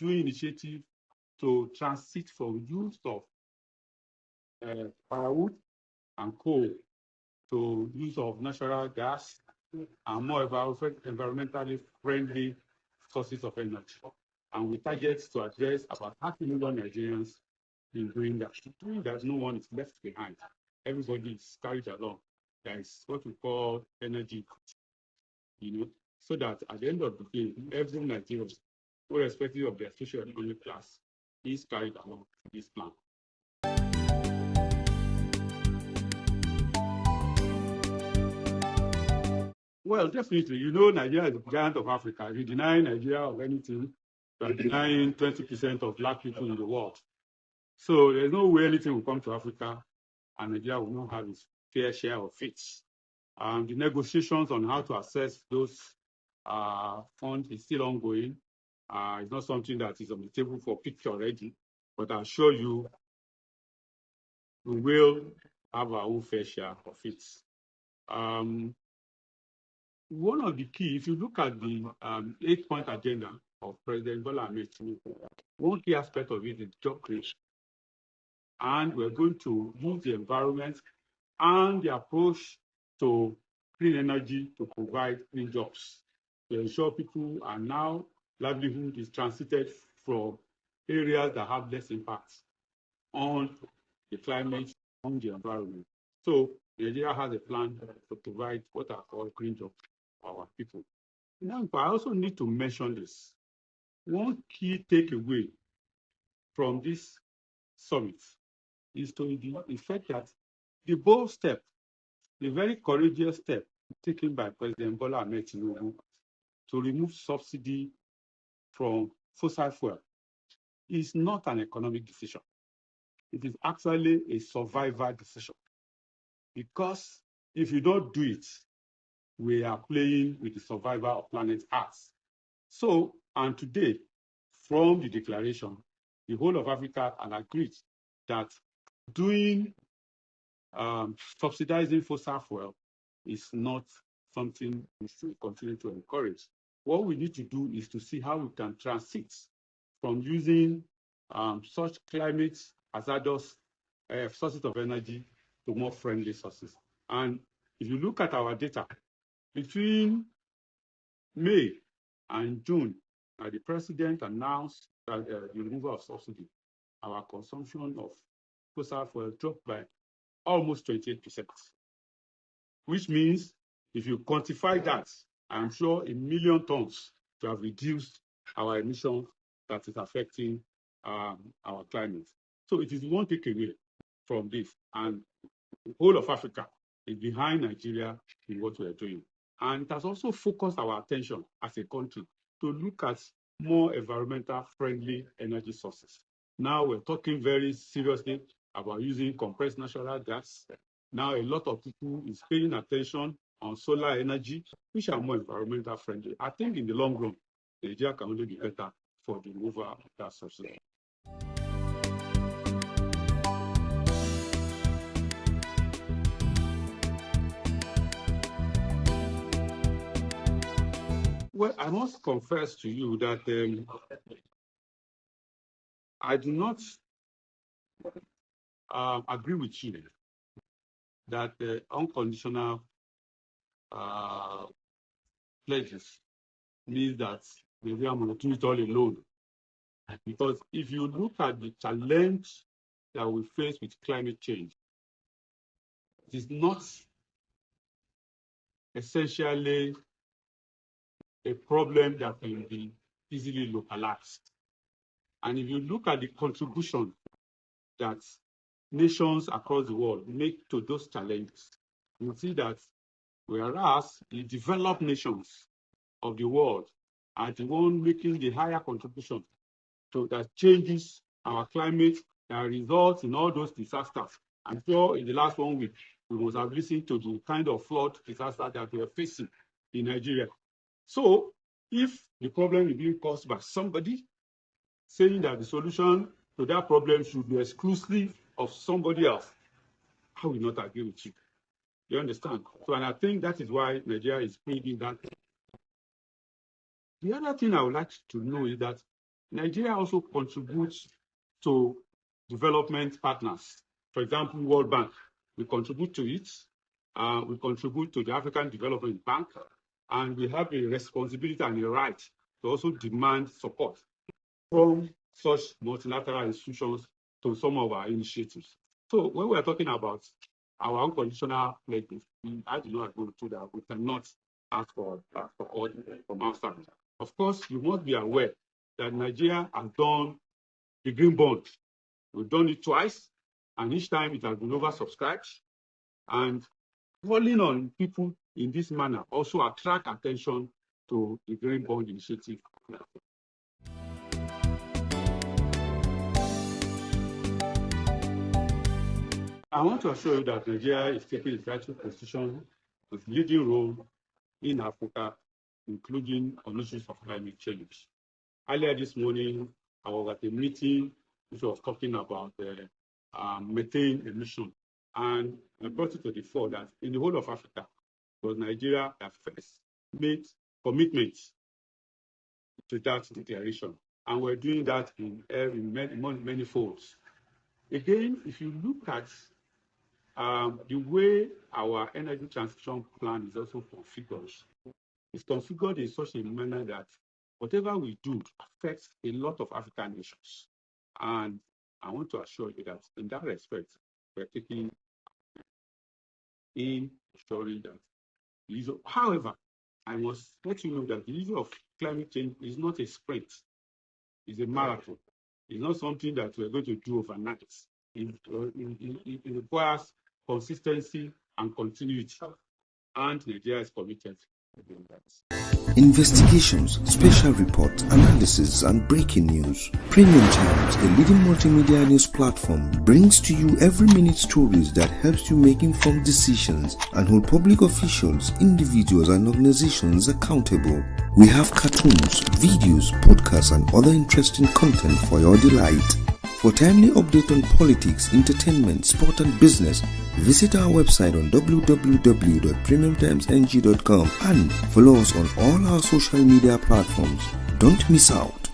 doing initiative to transit from use of firewood and coal to use of natural gas and more environmentally friendly sources of energy. And we target to address about 30 million Nigerians in doing that. Doing that, no one is left behind. Everybody is carried along. There is what we call energy, so that at the end of the day, every Nigerian, irrespective of their socio-economic class, is carried along this plan. Well, definitely, Nigeria is the giant of Africa. If you deny Nigeria of anything, you are denying 20% of black people in the world. So there's no way anything will come to Africa and Nigeria will not have its fair share of it. The negotiations on how to access those funds is still ongoing. It's not something that is on the table for picture already, but I assure you, we will have our own fair share of it. One of the key, if you look at the 8-point agenda of President Bola Ahmed Tinubu, one key aspect of it is job creation. And we're going to use the environment and the approach to clean energy to provide clean jobs, to ensure people are now livelihood is transited from areas that have less impact on the climate, on the environment. So Nigeria has a plan to provide what are called green jobs for our people. Now, I also need to mention this. One key takeaway from this summit is to the effect that the bold step, the very courageous step taken by President Bola Ahmed Tinubu to remove subsidy from fossil fuel is not an economic decision. It is actually a survival decision. Because if you don't do it, we are playing with the survival of planet Earth. So, and today, from the declaration, the whole of Africa had agreed that doing subsidizing fossil fuel is not something we should continue to encourage. What we need to do is to see how we can transit from using such climate hazardous sources of energy to more friendly sources. And if you look at our data, between May and June, the president announced that the removal of subsidy, our consumption of fossil fuel dropped by almost 28%, which means if you quantify that, I'm sure 1 million tons to have reduced our emissions that is affecting our climate. So it is one takeaway from this, and the whole of Africa is behind Nigeria in what we are doing. And it has also focused our attention as a country to look at more environmental friendly energy sources. Now we're talking very seriously about using compressed natural gas. Now a lot of people is paying attention on solar energy, which are more environmental friendly. I think in the long run, Nigeria can only be better for the removal of that subsidy. Well, I must confess to you that I do not agree with you that unconditional pledges means that Nigeria will do it all alone. Because if you look at the challenge that we face with climate change, it is not essentially a problem that can be easily localized. And if you look at the contribution that nations across the world make to those challenges, you see that whereas the developed nations of the world are the ones making the higher contribution to that changes our climate that results in all those disasters. I'm sure in the last 1 week, we must have listened to the kind of flood disaster that we are facing in Nigeria. So if the problem is being caused by somebody, saying that the solution to that problem should be exclusive of somebody else, I will not agree with you. You understand? So, and I think that is why Nigeria is bringing that. The other thing I would like to know is that Nigeria also contributes to development partners. For example, World Bank, we contribute to it. We contribute to the African Development Bank, and we have a responsibility and a right to also demand support from such multilateral institutions to some of our initiatives. So when we're talking about our unconditional pledges, I do not agree to that. We cannot ask for support from outside. Of course, you must be aware that Nigeria has done the green bond. We've done it twice, and each time it has been oversubscribed. And calling on people in this manner also attract attention to the green bond initiative. I want to assure you that Nigeria is taking its rightful position with leading role in Africa, including on issues of climate change. Earlier this morning, I was at a meeting which was talking about methane emission, and I brought it to the fore that in the whole of Africa, it was Nigeria that first made commitments to that declaration, and we're doing that in many folds. Again, if you look at the way our energy transition plan is also configured, it's configured in such a manner that whatever we do affects a lot of African nations. And I want to assure you that in that respect, we're taking in ensuring that the issue. However, I must let you know that the issue of climate change is not a sprint, it's a marathon. It's not something that we're going to do overnight. It requires consistency and continuity, and Nigeria is committed to doing that. Investigations, special reports, analysis, and breaking news. Premium Times, the leading multimedia news platform, brings to you every minute stories that helps you make informed decisions and hold public officials, individuals, and organizations accountable. We have cartoons, videos, podcasts, and other interesting content for your delight. For timely update on politics, entertainment, sport, and business, visit our website on www.premiumtimesng.com and follow us on all our social media platforms. Don't miss out.